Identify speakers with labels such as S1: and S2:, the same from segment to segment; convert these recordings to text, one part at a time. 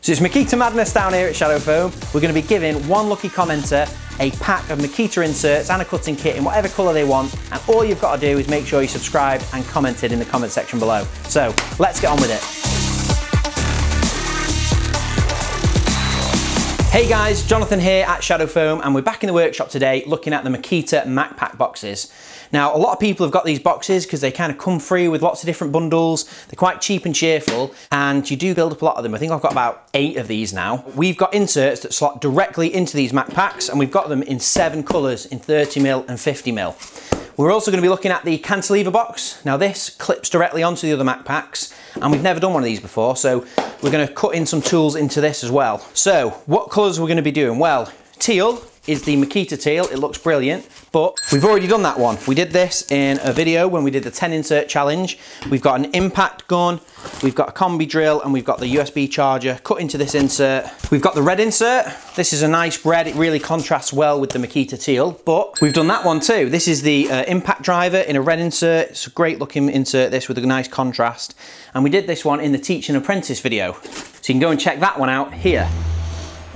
S1: So it's Makita Madness down here at Shadow Foam. We're going to be giving one lucky commenter a pack of Makita inserts and a cutting kit in whatever colour they want, and all you've got to do is make sure you subscribe and comment it in the comment section below. So let's get on with it. Hey guys, Jonathan here at Shadow Foam, and we're back in the workshop today looking at the Makita Makpac boxes. Now, a lot of people have got these boxes because they kind of come free with lots of different bundles. They're quite cheap and cheerful, and you do build up a lot of them. I think I've got about 8 of these now. We've got inserts that slot directly into these Makpacs, and we've got them in 7 colours in 30mm and 50mm. We're also going to be looking at the Cantilever box. Now this clips directly onto the other Makpacs, and we've never done one of these before, so we're going to cut in some tools into this as well. So, what colours are we going to be doing? Well, teal is the Makita teal. It looks brilliant, but we've already done that one. We did this in a video when we did the 10 insert challenge. We've got an impact gun, we've got a combi drill, and we've got the USB charger cut into this insert. We've got the red insert. This is a nice red. It really contrasts well with the Makita teal, but we've done that one too. This is the impact driver in a red insert. It's a great looking insert, this, with a nice contrast. And we did this one in the Teach and Apprentice video. So you can go and check that one out here.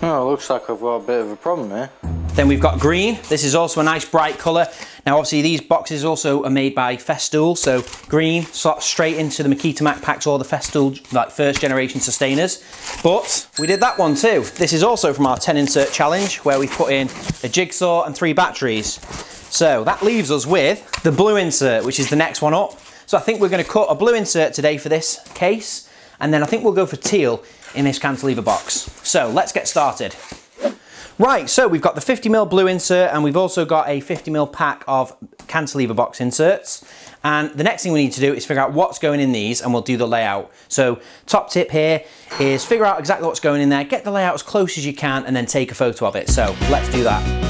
S2: Oh, it looks like I've got a bit of a problem here.
S1: Then we've got green. This is also a nice bright colour. Now obviously these boxes also are made by Festool, so green slots straight into the Makita Makpacs or the Festool like first generation sustainers. But we did that one too. This is also from our 10 insert challenge where we put in a jigsaw and 3 batteries. So that leaves us with the blue insert, which is the next one up. So I think we're going to cut a blue insert today for this case, and then I think we'll go for teal in this cantilever box. So let's get started. Right, so we've got the 50mm blue insert, and we've also got a 50mm pack of cantilever box inserts. And the next thing we need to do is figure out what's going in these, and we'll do the layout. So top tip here is figure out exactly what's going in there, get the layout as close as you can, and then take a photo of it. So let's do that.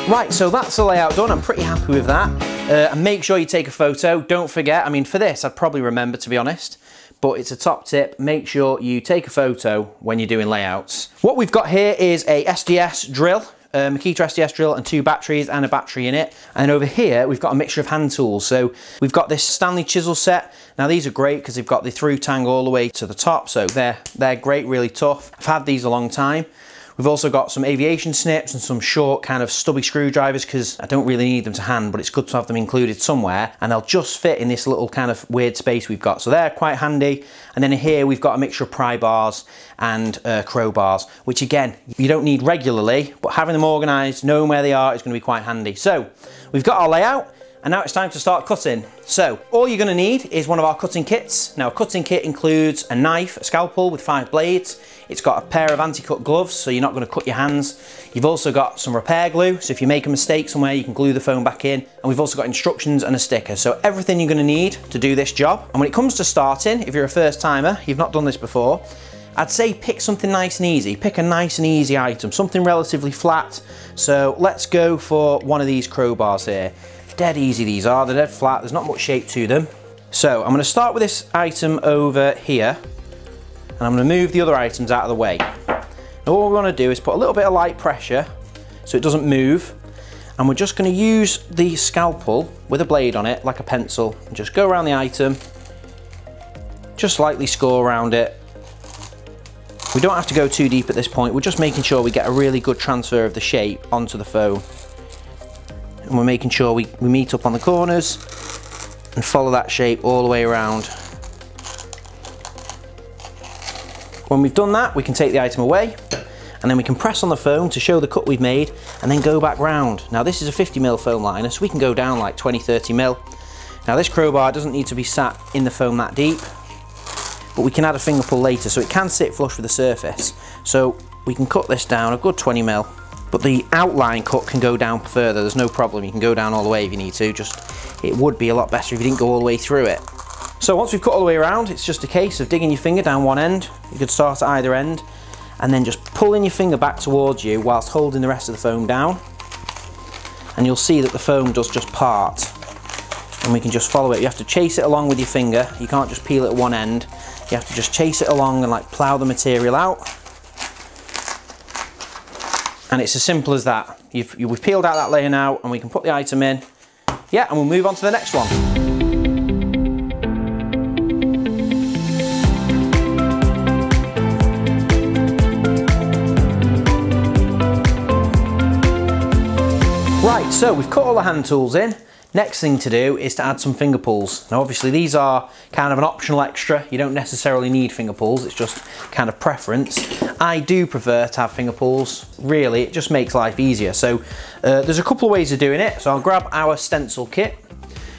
S1: Right, so that's the layout done. I'm pretty happy with that. And make sure you take a photo. Don't forget, I mean, for this, I'd probably remember, to be honest, but it's a top tip. Make sure you take a photo when you're doing layouts. What we've got here is a SDS drill, Makita SDS drill, and 2 batteries and a battery in it. And over here, we've got a mixture of hand tools. So we've got this Stanley chisel set. Now these are great because they've got the through tang all the way to the top. So they're great, really tough. I've had these a long time. We've also got some aviation snips and some short kind of stubby screwdrivers because I don't really need them to hand, but it's good to have them included somewhere, and they'll just fit in this little kind of weird space we've got. So they're quite handy. And then here we've got a mixture of pry bars and crowbars, which again, you don't need regularly, but having them organised, knowing where they are is going to be quite handy. So we've got our layout. And now it's time to start cutting. So all you're gonna need is one of our cutting kits. Now a cutting kit includes a knife, a scalpel with 5 blades. It's got a pair of anti-cut gloves, so you're not gonna cut your hands. You've also got some repair glue, so if you make a mistake somewhere, you can glue the foam back in. And we've also got instructions and a sticker. So everything you're gonna need to do this job. And when it comes to starting, if you're a first timer, you've not done this before, I'd say pick something nice and easy. Pick a nice and easy item, something relatively flat. So let's go for one of these crowbars here. Dead easy these are, they're dead flat, there's not much shape to them. So I'm going to start with this item over here, and I'm going to move the other items out of the way. Now what we want to do is put a little bit of light pressure so it doesn't move, and we're just going to use the scalpel with a blade on it like a pencil and just go around the item, just lightly score around it. We don't have to go too deep at this point, we're just making sure we get a really good transfer of the shape onto the foam. And we're making sure we meet up on the corners and follow that shape all the way around. When we've done that, we can take the item away, and then we can press on the foam to show the cut we've made and then go back round. Now this is a 50mm foam liner, so we can go down like 20–30mm. Now this crowbar doesn't need to be sat in the foam that deep, but we can add a finger pull later, so it can sit flush with the surface. So we can cut this down a good 20mm. But the outline cut can go down further, there's no problem, you can go down all the way if you need to, just it would be a lot better if you didn't go all the way through it. So once we've cut all the way around, it's just a case of digging your finger down one end, you could start at either end, and then just pulling your finger back towards you whilst holding the rest of the foam down. And you'll see that the foam does just part, and we can just follow it. You have to chase it along with your finger, you can't just peel it at one end, you have to just chase it along and like plough the material out. And it's as simple as that. We've peeled out that layer now, and we can put the item in. Yeah, and we'll move on to the next one. Right, so we've cut all the hand tools in. Next thing to do is to add some finger pulls. Now obviously these are kind of an optional extra. You don't necessarily need finger pulls, it's just kind of preference. I do prefer to have finger pulls. Really, it just makes life easier. So there's a couple of ways of doing it. So I'll grab our stencil kit.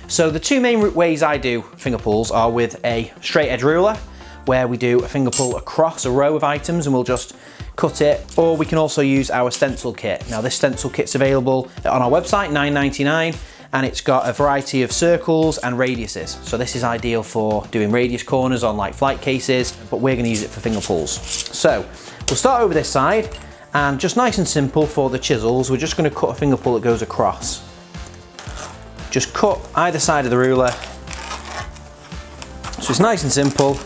S1: So the two main ways I do finger pulls are with a straight edge ruler, where we do a finger pull across a row of items and we'll just cut it, or we can also use our stencil kit. Now this stencil kit's available on our website, $9.99, and it's got a variety of circles and radiuses. So this is ideal for doing radius corners on like flight cases, but we're gonna use it for finger pulls. So we'll start over this side, and just nice and simple for the chisels, we're just gonna cut a finger pull that goes across. Just cut either side of the ruler. So it's nice and simple.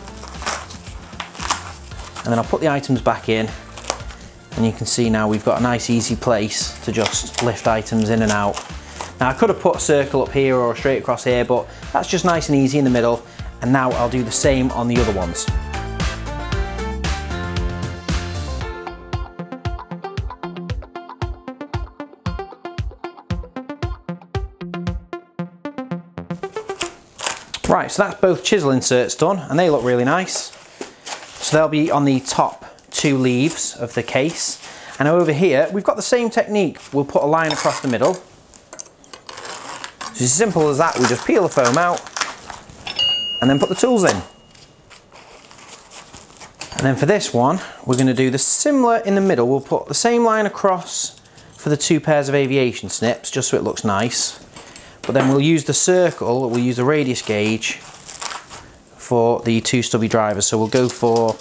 S1: And then I'll put the items back in, and you can see now we've got a nice easy place to just lift items in and out. Now I could have put a circle up here or straight across here, but that's just nice and easy in the middle. And now I'll do the same on the other ones. Right, so that's both chisel inserts done, and they look really nice. So they'll be on the top two leaves of the case. And over here, we've got the same technique. We'll put a line across the middle. It's as simple as that. We just peel the foam out and then put the tools in. And then for this one, we're going to do the similar in the middle. We'll put the same line across for the two pairs of aviation snips, just so it looks nice. But then we'll use the circle, we'll use the radius gauge for the two stubby drivers. So we'll go for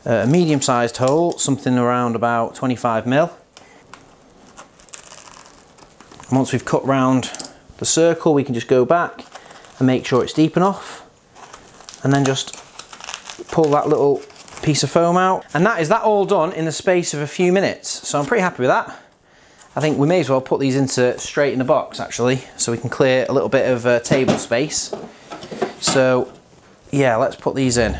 S1: a medium-sized hole, something around about 25mm. And once we've cut round the circle, we can just go back and make sure it's deep enough, and then just pull that little piece of foam out. And that is that all done in the space of a few minutes. So I'm pretty happy with that. I think we may as well put these inserts straight in the box actually, so we can clear a little bit of table space. So yeah, let's put these in.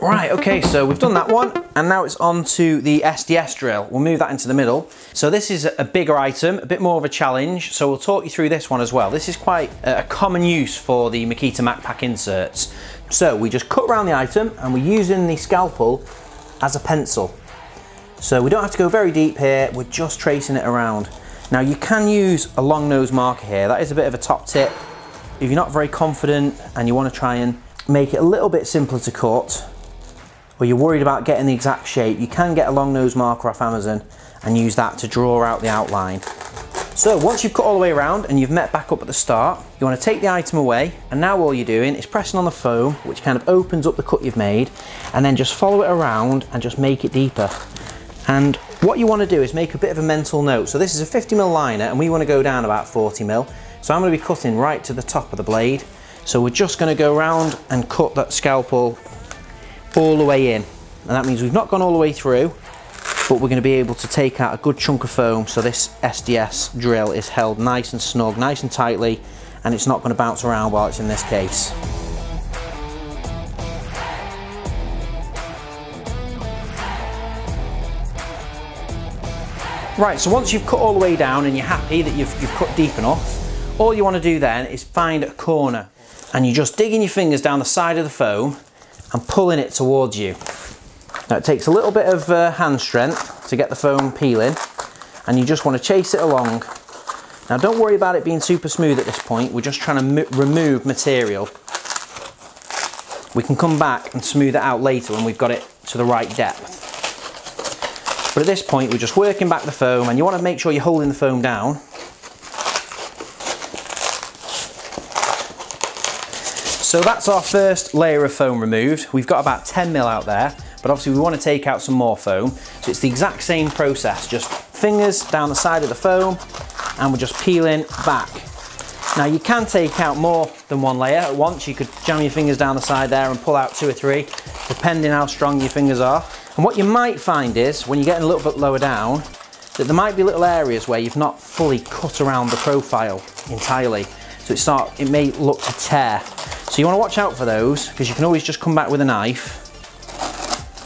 S1: Right, okay, so we've done that one, and now it's on to the SDS drill. We'll move that into the middle. So this is a bigger item, a bit more of a challenge, so we'll talk you through this one as well. This is quite a common use for the Makita Makpac inserts. So we just cut around the item, and we're using the scalpel as a pencil. So we don't have to go very deep here, we're just tracing it around. Now you can use a long nose marker here. That is a bit of a top tip. If you're not very confident and you want to try and make it a little bit simpler to cut, or you're worried about getting the exact shape, you can get a long nose marker off Amazon and use that to draw out the outline. So once you've cut all the way around and you've met back up at the start, you want to take the item away, and now all you're doing is pressing on the foam, which kind of opens up the cut you've made, and then just follow it around and just make it deeper. And what you want to do is make a bit of a mental note. So this is a 50mm liner and we want to go down about 40mm. So I'm going to be cutting right to the top of the blade. So we're just going to go around and cut that scalpel all the way in, and that means we've not gone all the way through, but we're going to be able to take out a good chunk of foam, so this SDS drill is held nice and snug, nice and tightly, and it's not going to bounce around while it's in this case. Right, so once you've cut all the way down and you're happy that you've cut deep enough, all you want to do then is find a corner, and you're just digging your fingers down the side of the foam and pulling it towards you. Now it takes a little bit of hand strength to get the foam peeling, and you just want to chase it along. Now don't worry about it being super smooth at this point, we're just trying to remove material. We can come back and smooth it out later when we've got it to the right depth. But at this point we're just working back the foam, and you want to make sure you're holding the foam down. So that's our first layer of foam removed. We've got about 10mm out there, but obviously we want to take out some more foam. So it's the exact same process, just fingers down the side of the foam, and we're just peeling back. Now you can take out more than one layer at once. You could jam your fingers down the side there and pull out 2 or 3, depending how strong your fingers are. And what you might find is, when you're getting a little bit lower down, that there might be little areas where you've not fully cut around the profile entirely. So it may look to tear. So you want to watch out for those, because you can always just come back with a knife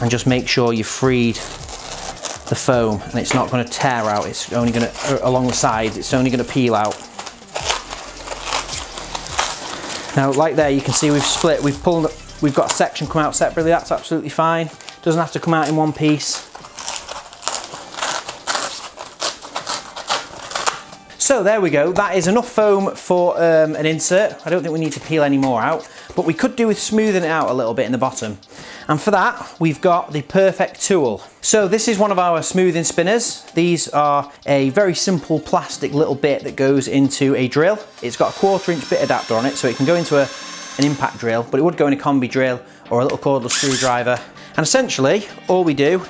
S1: and just make sure you've freed the foam and it's not going to tear out. It's only going to, along the sides, it's only going to peel out. Now, like there, you can see we've split, we've got a section come out separately. That's absolutely fine. Doesn't have to come out in one piece. So there we go. That is enough foam for an insert. I don't think we need to peel any more out, but we could do with smoothing it out a little bit in the bottom. And for that, we've got the perfect tool. So this is one of our smoothing spinners. These are a very simple plastic little bit that goes into a drill. It's got a 1/4 inch bit adapter on it, so it can go into an impact drill, but it would go in a combi drill or a little cordless screwdriver. And essentially, all we do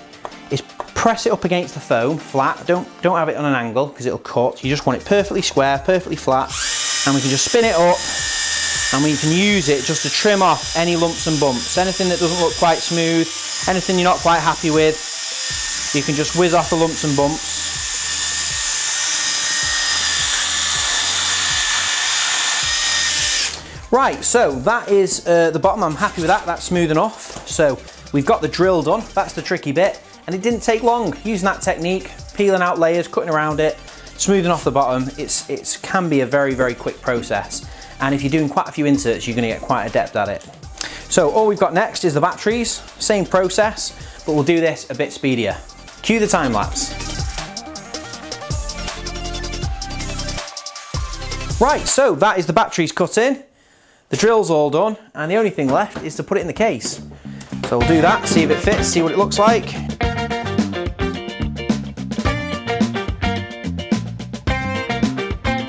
S1: is press it up against the foam flat. Don't have it on an angle because it'll cut. You just want it perfectly square, perfectly flat, and we can just spin it up. And we can use it just to trim off any lumps and bumps. Anything that doesn't look quite smooth, anything you're not quite happy with, you can just whiz off the lumps and bumps. Right, so that is the bottom. I'm happy with that. That's smooth enough. So we've got the drill done. That's the tricky bit. And it didn't take long. Using that technique, peeling out layers, cutting around it, smoothing off the bottom, it can be a very, very quick process. And if you're doing quite a few inserts, you're going to get quite adept at it. So all we've got next is the batteries. Same process, but we'll do this a bit speedier. Cue the time lapse. Right, so that is the batteries cut in. The drill's all done, and the only thing left is to put it in the case. So we'll do that, see if it fits, see what it looks like.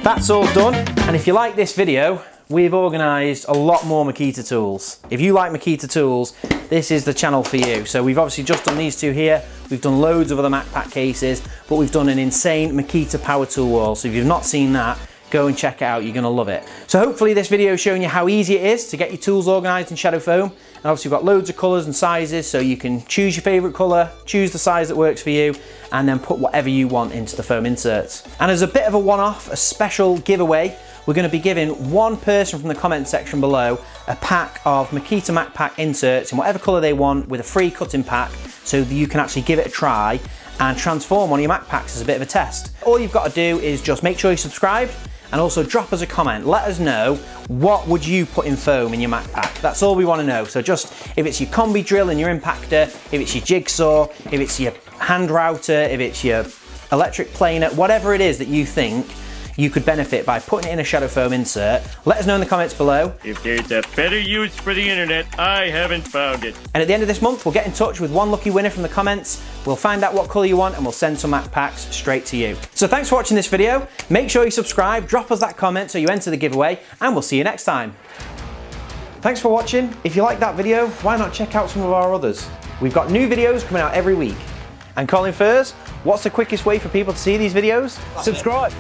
S1: That's all done, and if you like this video, we've organised a lot more Makita tools. If you like Makita tools, this is the channel for you. So we've obviously just done these 2 here, we've done loads of other Makpac cases, but we've done an insane Makita power tool wall. So if you've not seen that, go and check it out, you're going to love it. So hopefully this video is showing you how easy it is to get your tools organised in shadow foam. And obviously we've got loads of colours and sizes, so you can choose your favourite colour, choose the size that works for you, and then put whatever you want into the foam inserts. And as a bit of a one-off, a special giveaway, we're going to be giving one person from the comment section below a pack of Makita Makpac inserts in whatever colour they want, with a free cutting pack, so that you can actually give it a try and transform one of your Makpacs as a bit of a test. All you've got to do is just make sure you subscribe, and also drop us a comment. Let us know, what would you put in foam in your Makpac? That's all we want to know. So just, if it's your combi drill and your impactor, if it's your jigsaw, if it's your hand router, if it's your electric planer, whatever it is that you think you could benefit by putting it in a shadow foam insert, let us know in the comments below.
S3: If there's a better use for the internet, I haven't found it.
S1: And at the end of this month, we'll get in touch with one lucky winner from the comments. We'll find out what colour you want and we'll send some Makpacs straight to you. So thanks for watching this video. Make sure you subscribe, drop us that comment so you enter the giveaway, and we'll see you next time. Thanks for watching. If you like that video, why not check out some of our others? We've got new videos coming out every week. And Colin Furs, what's the quickest way for people to see these videos?
S4: Subscribe.